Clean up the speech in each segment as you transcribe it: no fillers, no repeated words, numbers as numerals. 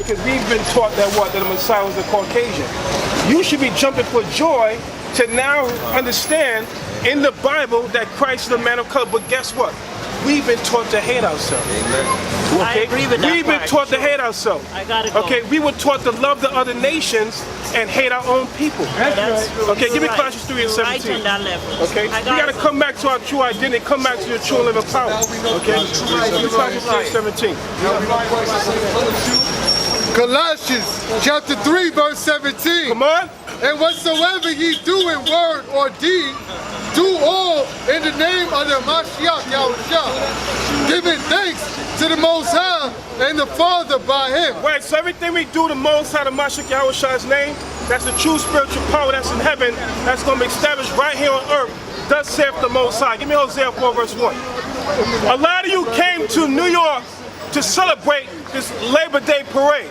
because we've been taught that the Messiah was a Caucasian. You should be jumping for joy to now understand in the Bible that Christ is a man of color. But guess what? We've been taught to hate ourselves. Okay? I agree with that. We've been taught to hate ourselves. I gotta go. Okay, we were taught to love the other nations and hate our own people. That's true. Okay, give me Right. Colossians 3 and 17. Right on that level. Okay, we gotta come back to our true identity, come back to your true living power. Okay, give me Colossians 3 and 17. Colossians chapter 3 verse 17. Come on. And whatsoever ye do in word or deed, do all in the name of the Mashiach Yahushua, giving thanks to the Most High and the Father by Him. Right, so everything we do the Most High, the Mashiach Yahushua's name, that's the true spiritual power that's in heaven, that's going to be established right here on earth. Thus saith the Most High. Give me Hosea 4 verse 1. A lot of you came to New York to celebrate this Labor Day parade.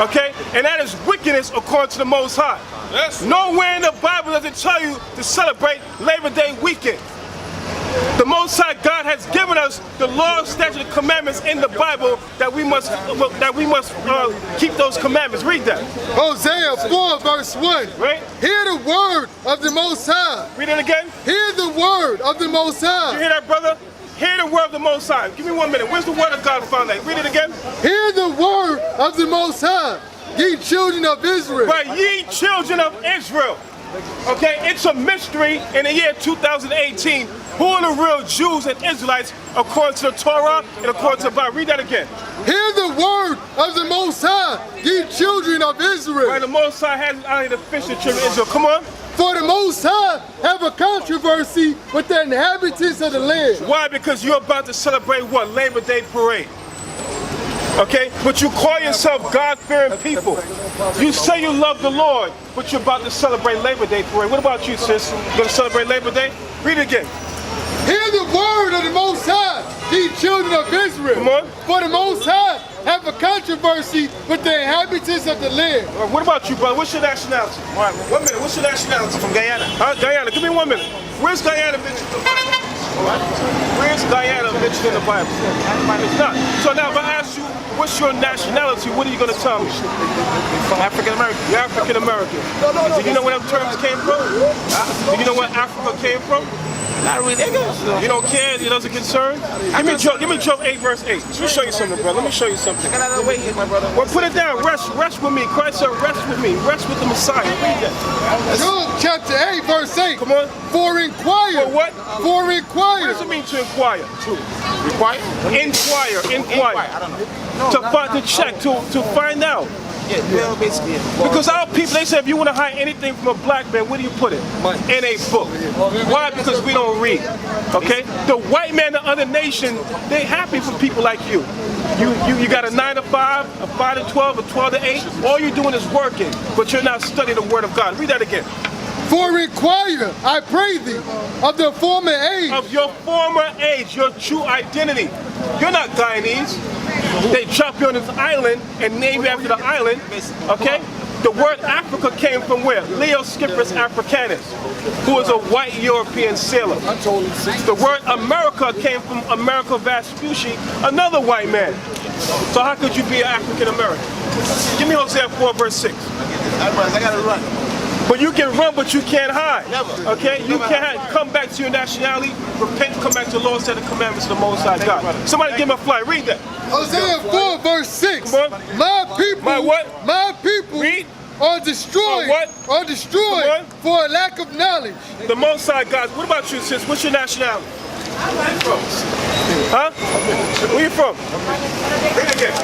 Okay? And that is wickedness according to the Most High. Yes. Nowhere in the Bible does it tell you to celebrate Labor Day weekend. The Most High God has given us the law, statutes, and commandments in the Bible that we must keep those commandments. Read that. Hosea 4 verse 1. Right? Hear the word of the Most High. Read it again. Hear the word of the Most High. You hear that, brother? Hear the word of the Most High. Give me 1 minute. Where's the word of God found at? Read it again. Hear the word of the Most High, ye children of Israel. Right, ye children of Israel. Okay, it's a mystery in the year 2018. Who are the real Jews and Israelites according to the Torah and according to the Bible? Read that again. Hear the word of the Most High, ye children of Israel. Right, the Most High has out of the fish the children of Israel. Come on. For the Most High have a controversy with the inhabitants of the land. Why? Because you're about to celebrate what? Labor Day parade. Okay? But you call yourself God-fearing people. You say you love the Lord, but you're about to celebrate Labor Day parade. What about you, sis? You going to celebrate Labor Day? Read it again. Hear the word of the Most High, ye children of Israel. Come on. For the Most High have a controversy with the inhabitants of the land. What about you, brother? What's your nationality? 1 minute. What's your nationality? From Guyana. Guyana. Give me 1 minute. Where's Guyana mentioned in the Bible? Where's Guyana mentioned in the Bible? It's not. So now if I ask you, what's your nationality, what are you going to tell me? African American. You're African American. Do you know where them terms came from? Do you know where Africa came from? Not really. You don't care? It doesn't concern? Give me Job 8 verse 8. Let me show you something, brother. Let me show you something. I got another way here, my brother. Well, put it down. Rest with me. Christ said, rest with me. Rest with the Messiah. Read that. Job chapter 8 verse 8. Come on. For inquire. For what? For inquire. What does it mean to inquire? Require? Inquire. I don't know. To check, to find out. Yeah, well, basically. Because our people, they say if you want to hide anything from a black man, where do you put it? In a book. Why? Because we don't read. Okay? The white man, the other nation, they happy for people like you. You got a 9 to 5, a 5 to 12, a 12 to 8. All you're doing is working, but you're not studying the Word of God. Read that again. For inquire, I pray thee, of the former age. Of your former age, your true identity. You're not Guyanese. They drop you on this island and name you after the island. Okay? The word Africa came from where? Leoscypris africanus, who is a white European sailor. The word America came from Americo Vespucci, another white man. So how could you be an African American? Give me Hosea 4 verse 6. I gotta run. But you can run, but you can't hide. Never. Okay? You can't come back to your nationality, repent, come back to the Lord, set the commandments of the Most High God. Somebody give him a flight. Read that. Hosea 4 verse 6. Come on. My people, My what? My people Read. are destroyed. What? Are destroyed Come on. for a lack of knowledge. The Most High God. What about you, sis? What's your nationality? Where you from? Huh? Where you from? Read again.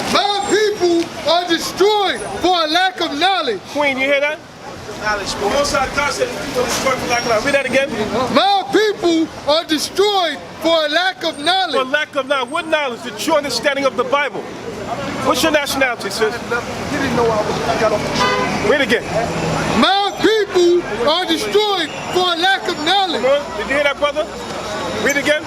My people are destroyed for a lack of knowledge. Queen, you hear that? Knowledge. The Most High God said people destroyed for lack of knowledge. Read that again. My people are destroyed for a lack of For knowledge. lack of knowledge. What knowledge? The true understanding of the Bible. What's your nationality, sis? Read again. My people are destroyed for a lack of knowledge. Come on. Did you hear that, brother? Read again.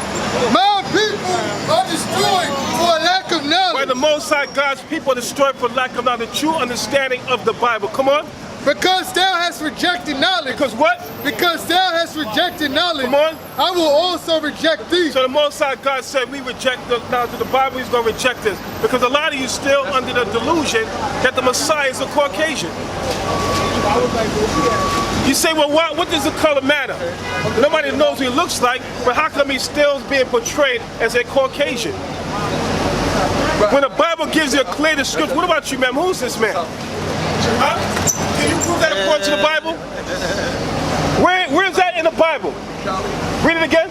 My people are destroyed for a lack of By knowledge. the Most High God's people are destroyed for lack of knowledge. The true understanding of the Bible. Come on. Because thou hast rejected knowledge. Because what? Because thou hast rejected knowledge. Come on. I will also reject thee. So the Most High God said we reject the knowledge of the Bible. He's going to reject this. Because a lot of you still under the delusion that the Messiah is a Caucasian. You say, well, what does the color matter? Nobody knows what he looks like, but how come he's still being portrayed as a Caucasian? When the Bible gives you a clear description, what about you, ma'am? Who's this man? Huh? Can you prove that according to the Bible? Where is that in the Bible? Read it again.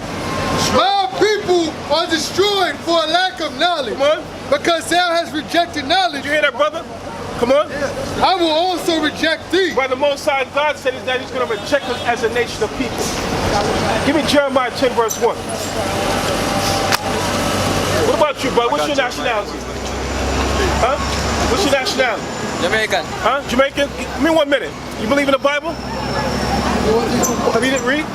My people are destroyed for a lack of knowledge. Come on. Because thou hast rejected knowledge. Did you hear that, brother? Come on. I will also reject thee. Right, the Most High God said that he's going to reject us as a nation of people. Give me Jeremiah 10 verse 1. What about you, brother? What's your nationality? Huh? What's your nationality? Jamaican. Huh? Jamaican? Give me 1 minute. You believe in the Bible? Have you didn't read?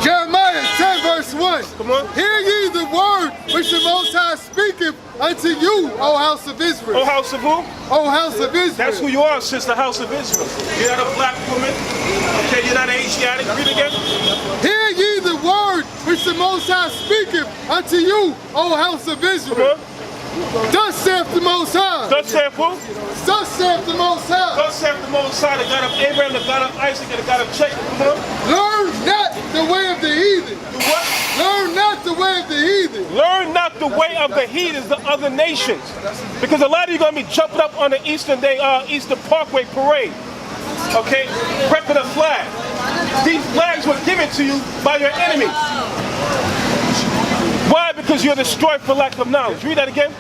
Jeremiah 10 verse 1. Come on. Hear ye the word which the Most High speaketh unto you, O house of Israel. Oh, house of who? O house of Israel. That's who you are, sister, house of Israel. You're not a black woman. Okay, you're not an Asiatic. Read again. Hear ye the word which the Most High speaketh unto you, O house of Israel. Come on. Thus saith the Most High. Thus saith who? Thus saith the Most High. Thus saith the Most High, the God of Abraham, the God of Isaac, and the God of Jacob. Come on. Learn not the way of the heathen. Do what? Learn not the way of the heathen. Learn not the way of the heathens, the other nations. Because a lot of you are going to be jumping up on the Eastern Parkway parade. Okay? Repping a flag. These flags were given to you by your enemies. Why? Because you're destroyed for lack of knowledge. Read that again.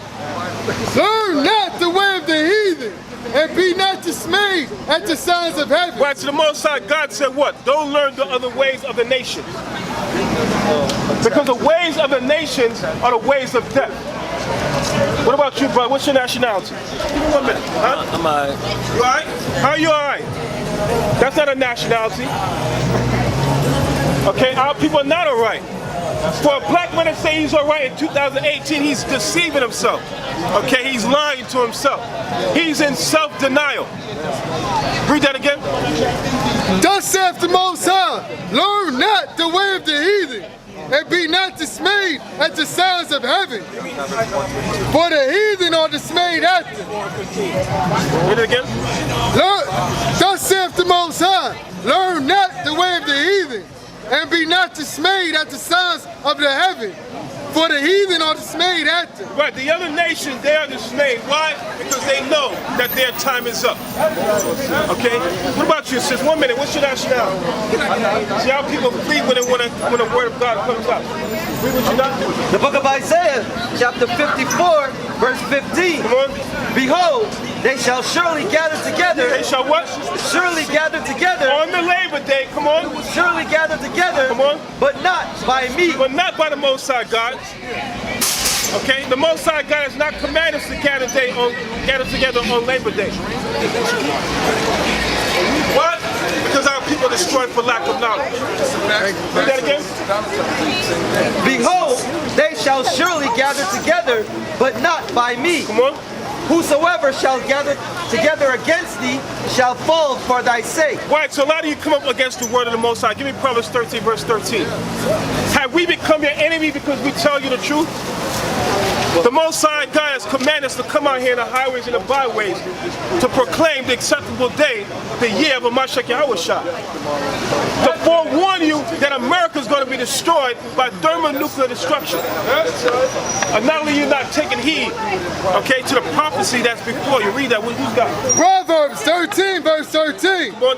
Learn not the way of the heathen, and be not dismayed at the signs of heaven. Right, so the Most High God said what? Don't learn the other ways of the nations. Because the ways of the nations are the ways of death. What about you, brother? What's your nationality? Give me 1 minute. Huh? I'm alright. You alright? How are you alright? That's not a nationality. Okay, our people are not alright. For a black man to say he's alright in 2018, he's deceiving himself. Okay, he's lying to himself. He's in self-denial. Read that again. Thus saith the Most High, learn not the way of the heathen, and be not dismayed at the signs of heaven. For the heathen are dismayed at them. Read it again. Thus saith the Most High, learn not the way of the heathen, and be not dismayed at the signs of the heaven. For the heathen are dismayed at them. Right, the other nations, they are dismayed. Why? Because they know that their time is up. Okay? What about you, sis? 1 minute. What's your nationality? See how people flee when the word of God comes out. Read what you got. The book of Isaiah, chapter 54, verse 15. Come on. Behold, they shall surely gather together. They shall what? Surely gather together. On the Labor Day. Come on. Surely gather together. Come on. But not by me. But not by the Most High God. Okay? The Most High God has not commanded us to gather together on Labor Day. What? Because our people are destroyed for lack of knowledge. Read that again. Behold, they shall surely gather together, but not by me. Come on. Whosoever shall gather together against thee shall fall for thy sake. Right, so a lot of you come up against the word of the Most High. Give me Proverbs 13, verse 13. Have we become your enemy because we tell you the truth? The Most High God has commanded us to come out here in the highways and the byways to proclaim the acceptable day, the year of Mashiach Yahushua. To forewarn you that America is going to be destroyed by thermonuclear destruction. And not only are you not taking heed, okay, to the prophecy that's before you. Read that. Who's got it? Proverbs 13, verse 13. Come on.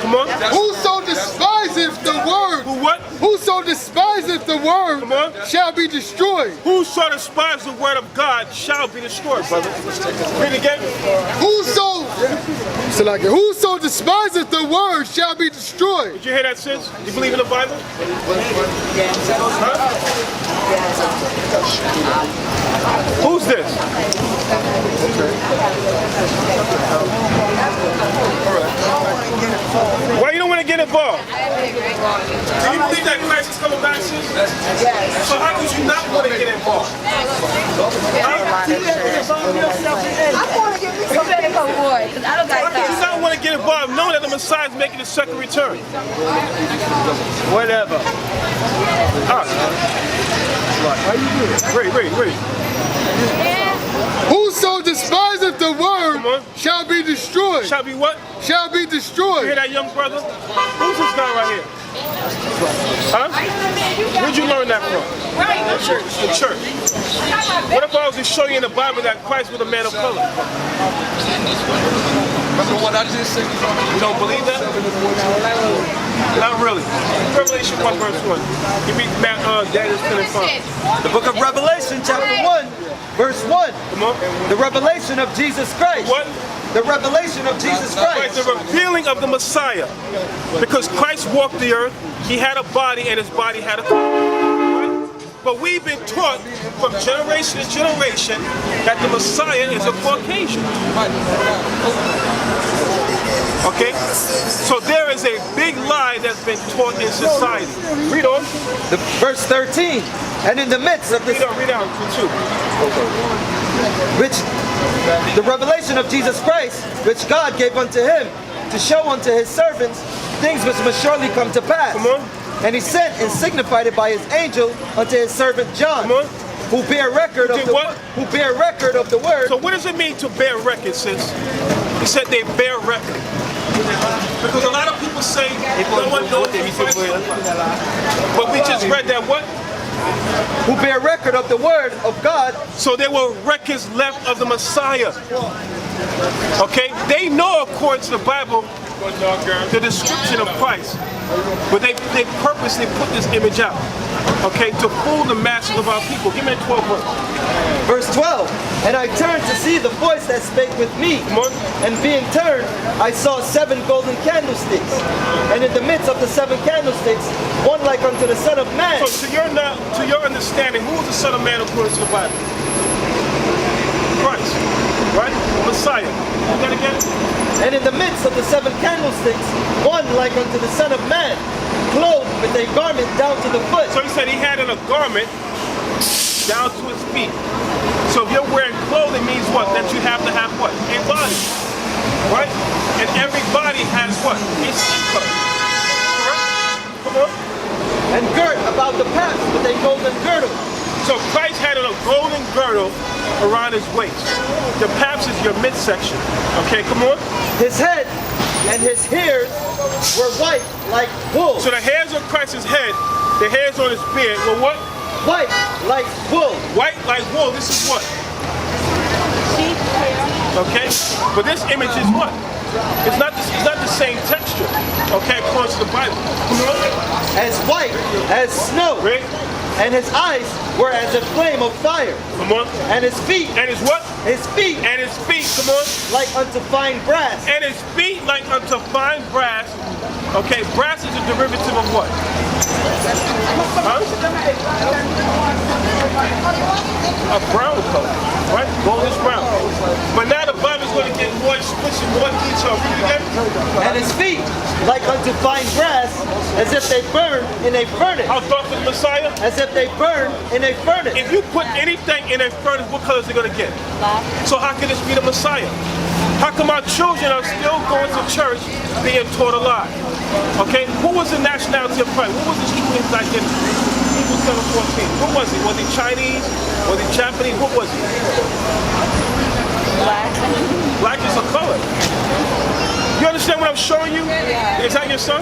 Come on. Whoso despiseth the word, Who what? whoso despiseth the word Come on. shall be destroyed. Whoso despises the word of God shall be destroyed, brother. Read it again. Whoso despiseth the word shall be destroyed. Did you hear that, sis? You believe in the Bible? Huh? Who's this? Why you don't want to get involved? Do you believe that Christ is coming back, sis? Yes. So how could you not want to get involved? I want to get me some paper, boy, because I don't got time. How could you not want to to get involved knowing that the Messiah is making his second return? Whatever. Read. Whoso despiseth the Come word on. shall be destroyed. Shall be what? Shall be You hear destroyed. that, young brother? Who's this guy right here? Huh? Where'd you learn that from? The church. What if I was to show you in the Bible that Christ was a man of color? Remember what I just said? You don't believe that? Not really. Revelation 1 verse 1. Give me Daniel 10 and 5. The book of Revelation, chapter 1, verse 1. Come on. The revelation of Jesus Christ. What? The revelation of Jesus Right, Christ. the revealing of the Messiah. Because Christ walked the earth, he had a body and his body had a right? But we've been taught from generation to generation that the Messiah is a Caucasian. Okay? So there is a big lie that's been taught in society. Read on. The verse 13. And in the midst of this, Read out too. which the revelation of Jesus Christ, which God gave unto him to show unto his servants things which must surely come to pass. Come on. And he sent and signified it by his angel unto his servant John, Come on. who bear record of Did the what? who bear record of the word. So what does it mean to bear record, sis? He said they bear record. Because a lot of people say no one knows who Christ is. But we just read that what? Who bear record of the word of God. So there were records left of the Messiah. Okay? They know, according to the Bible, the description of Christ. But they purposely put this image out. Okay? To fool the masses of our people. Give me a 12 verse. Verse 12. And I turned to see the voice that spake with me. Come on. And being turned, I saw 7 golden candlesticks. And in the midst of the 7 candlesticks, one like unto the Son of Man. So to your understanding, who is the Son of Man according to the Bible? Christ. Right? Messiah. You got to get it? And in the midst of the 7 candlesticks, one like unto the Son of Man, clothed with a garment down to the foot. So he said he had in a garment down to his feet. So if you're wearing clothing means what? That you have to have what? A body. Right? And every body has what? A skin color. Correct? Come on. And girt about the paps with a golden girdle. So Christ had a golden girdle around his waist. The paps is your midsection. Okay, come on. His head and his hairs were white like wool. So the hairs on Christ's head, the hairs on his beard were what? White like wool. White like wool. This is what? Okay? But this image is what? It's not the same texture. Okay, according to the Bible. As white as snow. Right? And his eyes were as a flame of fire. Come on. And his feet. And his what? His feet. And his feet, come on. Like unto fine brass. And his feet like unto fine brass. Okay, brass is a derivative of what? Huh? A brown color, right? Goldish brown. But now the Bible's going to get more explicit, more detail. Read it again. And his feet like unto fine brass, as if they burn in a furnace. How dark is the Messiah? As if they burn in a furnace. If you put anything in a furnace, what color is it going to get? So how can this be the Messiah? How come our children are still going to church being taught a lie? Okay, who was the nationality of Christ? What was his true identity? Hebrews 7:14. What was he? Was he Chinese? Was he Japanese? What was he? Black. Black is a color. You understand what I'm showing you? Is that your son?